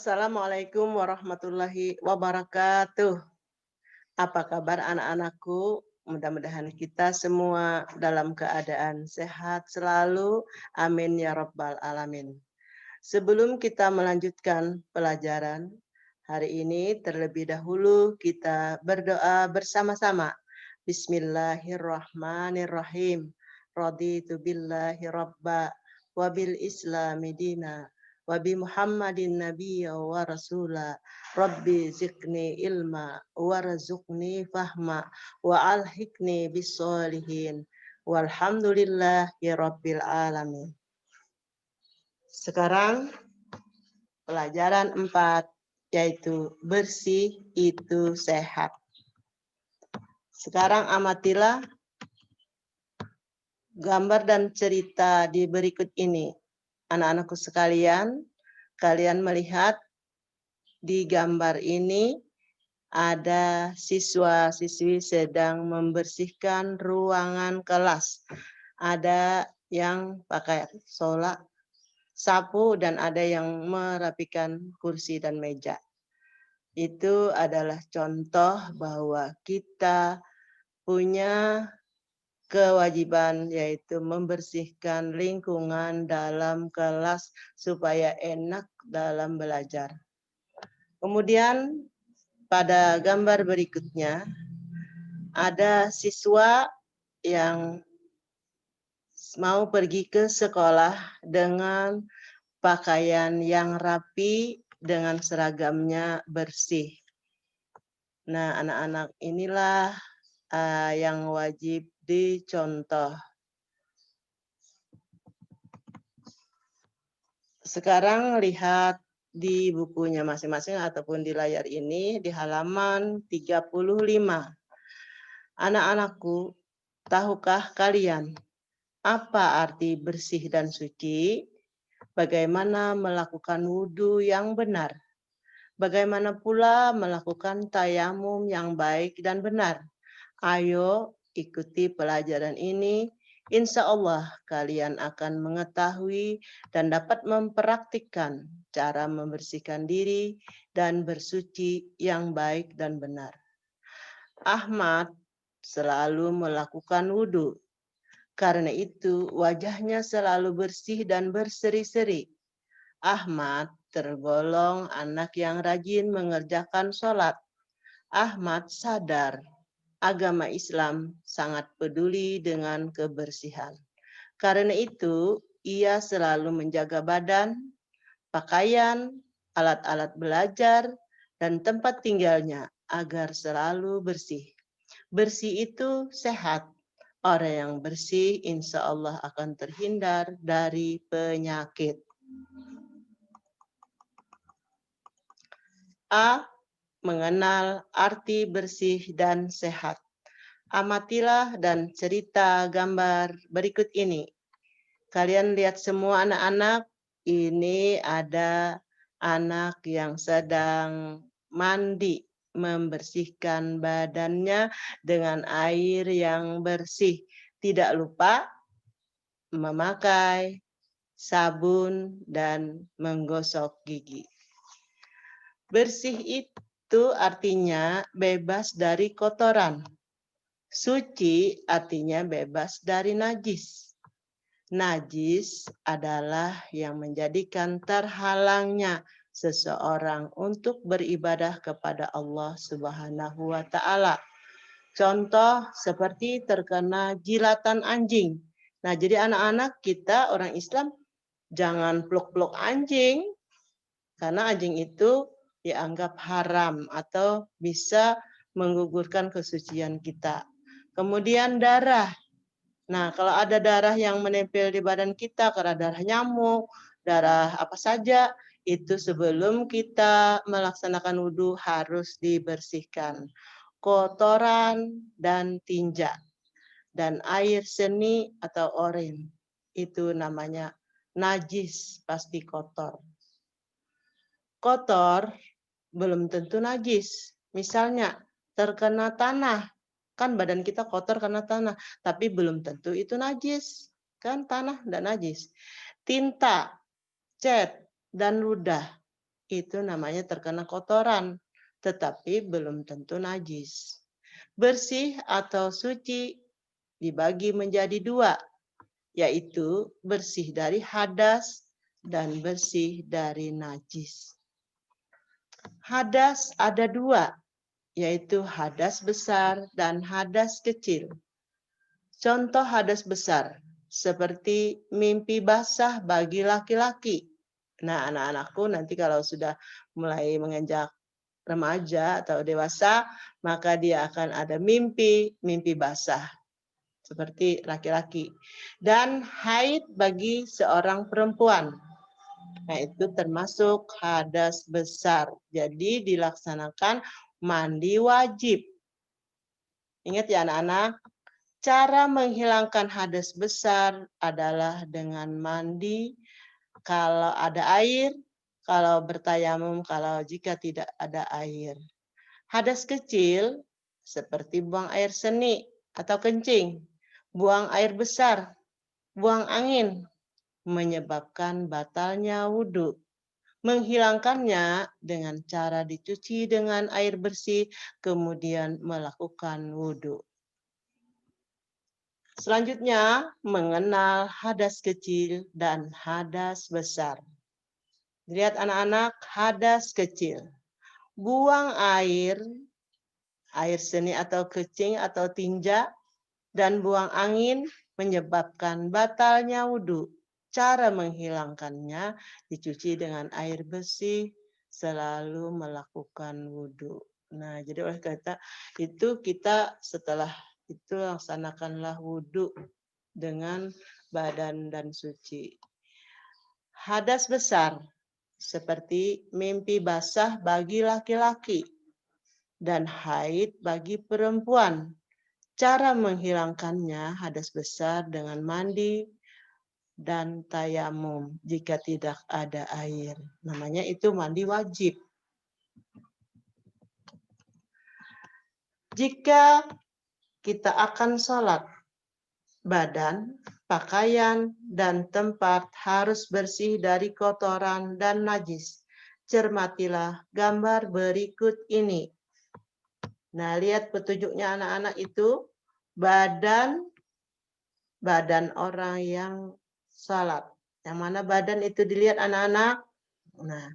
Assalamualaikum warahmatullahi wabarakatuh. Apa kabar anak-anakku? Mudah-mudahan kita semua dalam keadaan sehat selalu. Amin ya rabbal alamin. Sebelum kita melanjutkan pelajaran hari ini, terlebih dahulu kita berdoa bersama-sama. Bismillahirrahmanirrahim. Raditu billahi rabba wa bil islami dina wa bi Muhammadin nabiyya wa rasula. Rabbi zikni ilma warzuqni fahma wa alhiqni bis solihin. Walhamdulillahi rabbil alamin. Sekarang pelajaran 4 yaitu bersih itu sehat. Sekarang amatilah gambar dan cerita di berikut ini. Anak-anakku sekalian, kalian melihat di gambar ini ada siswa-siswi sedang membersihkan ruangan kelas. Ada yang pakai solak, sapu, dan ada yang merapikan kursi dan meja. Itu adalah contoh bahwa kita punya kewajiban yaitu membersihkan lingkungan dalam kelas supaya enak dalam belajar. Kemudian pada gambar berikutnya ada siswa yang mau pergi ke sekolah dengan pakaian yang rapi dengan seragamnya bersih. Nah, anak-anak inilah yang wajib dicontoh. Sekarang lihat di bukunya masing-masing ataupun di layar ini di halaman 35. Anak-anakku, tahukah kalian apa arti bersih dan suci? Bagaimana melakukan wudhu yang benar? Bagaimana pula melakukan tayamum yang baik dan benar? Ayo ikuti pelajaran ini. Insya Allah kalian akan mengetahui dan dapat mempraktikkan cara membersihkan diri dan bersuci yang baik dan benar. Ahmad selalu melakukan wudhu. Karena itu wajahnya selalu bersih dan berseri-seri. Ahmad tergolong anak yang rajin mengerjakan sholat. Ahmad sadar agama Islam sangat peduli dengan kebersihan. Karena itu, ia selalu menjaga badan, pakaian, alat-alat belajar, dan tempat tinggalnya agar selalu bersih. Bersih itu sehat. Orang yang bersih insya Allah akan terhindar dari penyakit. A. Mengenal arti bersih dan sehat. Amatilah dan cerita gambar berikut ini. Kalian lihat semua anak-anak, ini ada anak yang sedang mandi, membersihkan badannya dengan air yang bersih. Tidak lupa memakai sabun dan menggosok gigi. Bersih itu artinya bebas dari kotoran. Suci artinya bebas dari najis. Najis adalah yang menjadikan terhalangnya seseorang untuk beribadah kepada Allah Subhanahu wa Ta'ala. Contoh seperti terkena jilatan anjing. Nah, jadi anak-anak kita orang Islam jangan peluk-peluk anjing karena anjing itu dianggap haram atau bisa menggugurkan kesucian kita. Kemudian darah. Nah, kalau ada darah yang menempel di badan kita, karena darah nyamuk, darah apa saja, itu sebelum kita melaksanakan wudhu harus dibersihkan. Kotoran dan tinja. Dan air seni atau oren, itu namanya najis, pasti kotor. Kotor belum tentu najis. Misalnya terkena tanah, kan badan kita kotor karena tanah, tapi belum tentu itu najis. Kan tanah dan najis. Tinta, cat, dan ludah itu namanya terkena kotoran, tetapi belum tentu najis. Bersih atau suci dibagi menjadi dua, yaitu bersih dari hadas dan bersih dari najis. Hadas ada dua, yaitu hadas besar dan hadas kecil. Contoh hadas besar, seperti mimpi basah bagi laki-laki. Nah, anak-anakku nanti kalau sudah mulai menginjak remaja atau dewasa, maka dia akan ada mimpi basah seperti laki-laki. Dan haid bagi seorang perempuan. Nah, itu termasuk hadas besar. Jadi dilaksanakan mandi wajib. Ingat ya anak-anak, cara menghilangkan hadas besar adalah dengan mandi kalau ada air, kalau bertayamum kalau jika tidak ada air. Hadas kecil seperti buang air seni atau kencing, buang air besar, buang angin, menyebabkan batalnya wudhu. Menghilangkannya dengan cara dicuci dengan air bersih, kemudian melakukan wudhu. Selanjutnya, mengenal hadas kecil dan hadas besar. Lihat anak-anak, hadas kecil. Buang air seni atau kencing atau tinja, dan buang angin menyebabkan batalnya wudhu. Cara menghilangkannya dicuci dengan air bersih, selalu melakukan wudhu. Nah, jadi oleh kata itu kita setelah itu laksanakanlah wudhu dengan badan dan suci. Hadas besar seperti mimpi basah bagi laki-laki dan haid bagi perempuan. Cara menghilangkannya hadas besar dengan mandi dan tayamum jika tidak ada air. Namanya itu mandi wajib. Jika kita akan sholat, badan, pakaian, dan tempat harus bersih dari kotoran dan najis. Cermatilah gambar berikut ini. Nah, lihat petunjuknya anak-anak itu badan orang yang salat. Yang mana badan itu dilihat anak-anak. Nah,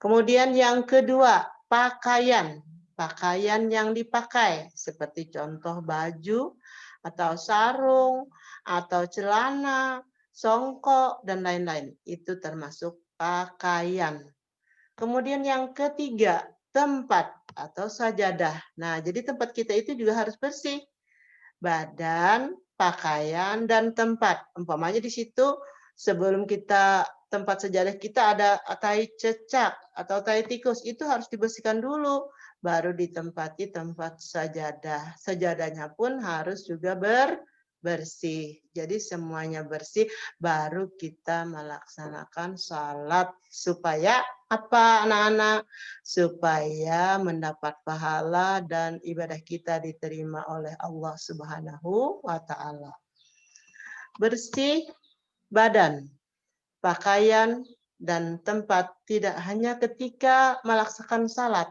kemudian yang kedua, pakaian. Pakaian yang dipakai seperti contoh baju atau sarung atau celana, songkok dan lain-lain. Itu termasuk pakaian. Kemudian yang ketiga, tempat atau sajadah. Nah, jadi tempat kita itu juga harus bersih. Badan, pakaian, dan tempat. Umpamanya di situ sebelum kita tempat sajadah kita ada tai cecak atau tai tikus, itu harus dibersihkan dulu. Baru ditempati tempat sajadah. Sajadahnya pun harus juga bersih. Jadi semuanya bersih, baru kita melaksanakan salat. Supaya apa anak-anak? Supaya mendapat pahala dan ibadah kita diterima oleh Allah Subhanahu wa Ta'ala. Bersih badan, pakaian, dan tempat tidak hanya ketika melaksanakan salat,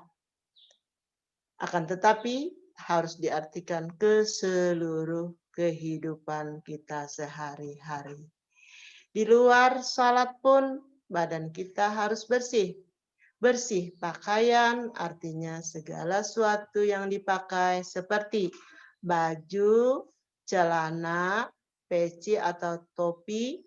akan tetapi harus diartikan ke seluruh kehidupan kita sehari-hari. Di luar salat pun badan kita harus bersih. Bersih pakaian artinya segala sesuatu yang dipakai seperti baju, celana, peci atau topi,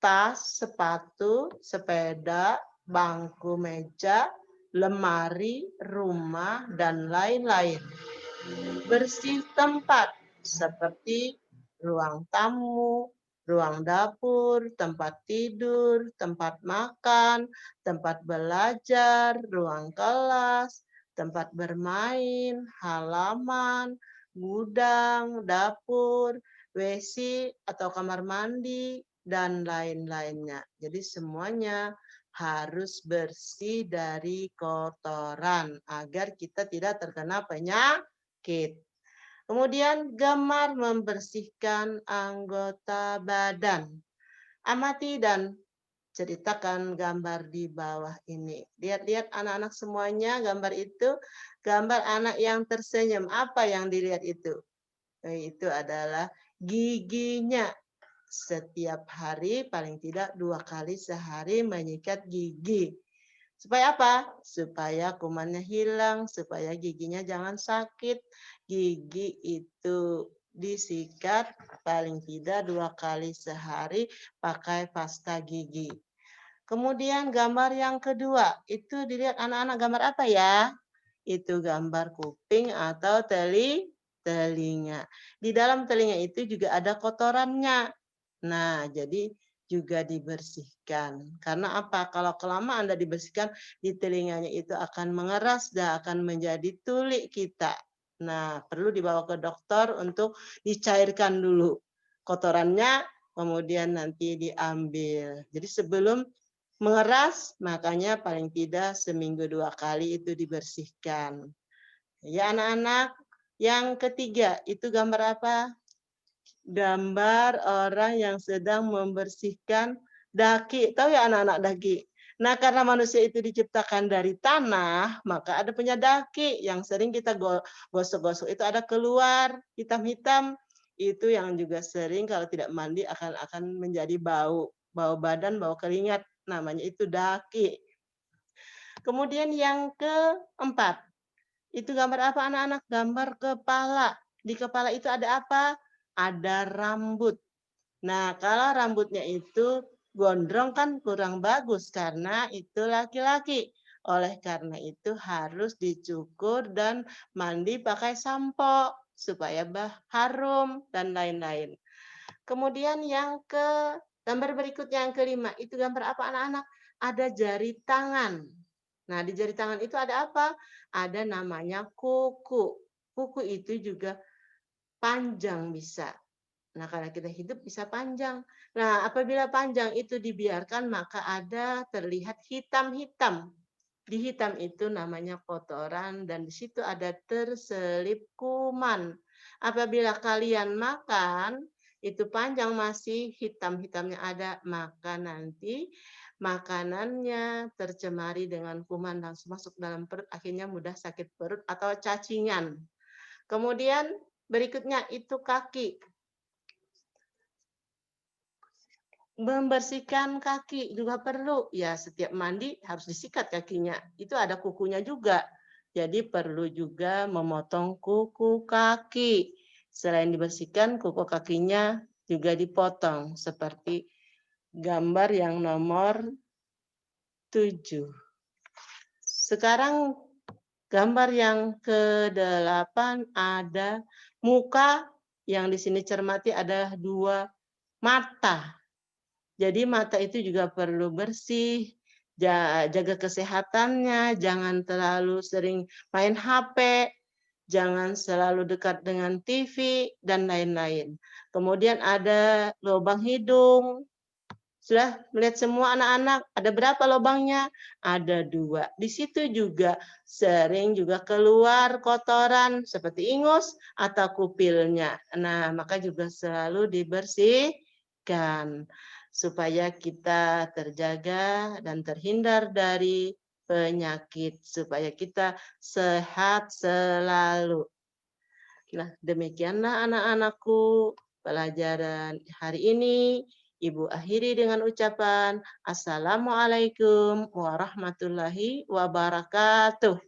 tas, sepatu, sepeda, bangku meja, lemari, rumah, dan lain-lain. Bersih tempat seperti ruang tamu, ruang dapur, tempat tidur, tempat makan, tempat belajar, ruang kelas, tempat bermain, halaman, gudang, dapur, WC atau kamar mandi, dan lain-lainnya. Jadi semuanya harus bersih dari kotoran agar kita tidak terkena penyakit. Kemudian gemar membersihkan anggota badan. Amati dan ceritakan gambar di bawah ini. Lihat-lihat anak-anak semuanya gambar itu, gambar anak yang tersenyum. Apa yang dilihat itu? Itu adalah giginya. Setiap hari paling tidak 2 kali sehari menyikat gigi. Supaya apa? Supaya kumannya hilang, supaya giginya jangan sakit. Gigi itu disikat paling tidak 2 kali sehari pakai pasta gigi. Kemudian gambar yang kedua, itu dilihat anak-anak gambar apa ya? Itu gambar kuping atau telinga. Di dalam telinga itu juga ada kotorannya. Nah, jadi juga dibersihkan. Karena apa? Kalau kelamaan Anda dibersihkan, di telinganya itu akan mengeras dan akan menjadi tuli kita. Nah, perlu dibawa ke dokter untuk dicairkan dulu kotorannya, kemudian nanti diambil. Jadi sebelum mengeras, makanya paling tidak seminggu 2 kali itu dibersihkan. Ya anak-anak, yang ketiga itu gambar apa? Gambar orang yang sedang membersihkan daki. Tahu ya anak-anak daki? Nah, karena manusia itu diciptakan dari tanah, maka ada punya daki yang sering kita gosok-gosok itu ada keluar hitam-hitam. Itu yang juga sering kalau tidak mandi akan menjadi bau badan, bau keringat. Namanya itu daki. Kemudian yang keempat, itu gambar apa anak-anak? Gambar kepala. Di kepala itu ada apa? Ada rambut. Nah, kalau rambutnya itu gondrong kan kurang bagus karena itu laki-laki. Oleh karena itu harus dicukur dan mandi pakai sampo supaya harum dan lain-lain. Kemudian gambar berikutnya yang kelima, itu gambar apa anak-anak? Ada jari tangan. Nah, di jari tangan itu ada apa? Ada namanya kuku. Kuku itu juga panjang bisa. Nah, karena kita hidup bisa panjang. Nah, apabila panjang itu dibiarkan, maka ada terlihat hitam-hitam. Di hitam itu namanya kotoran dan di situ ada terselip kuman. Apabila kalian makan, itu panjang masih hitam-hitamnya ada, maka nanti makanannya tercemari dengan kuman langsung masuk dalam perut, akhirnya mudah sakit perut atau cacingan. Kemudian berikutnya itu kaki. Membersihkan kaki juga perlu. Ya, setiap mandi harus disikat kakinya. Itu ada kukunya juga. Jadi perlu juga memotong kuku kaki. Selain dibersihkan, kuku kakinya juga dipotong. Seperti gambar yang nomor 7. Sekarang gambar yang ke-8 ada muka yang di sini cermati ada 2 mata. Jadi mata itu juga perlu bersih, jaga kesehatannya, jangan terlalu sering main HP, jangan selalu dekat dengan TV, dan lain-lain. Kemudian ada lubang hidung. Sudah melihat semua anak-anak, ada berapa lubangnya? Ada 2. Di situ juga sering juga keluar kotoran seperti ingus atau kupilnya. Nah, maka juga selalu dibersihkan supaya kita terjaga dan terhindar dari penyakit, supaya kita sehat selalu. Nah, demikianlah anak-anakku pelajaran hari ini. Ibu akhiri dengan ucapan Assalamualaikum warahmatullahi wabarakatuh.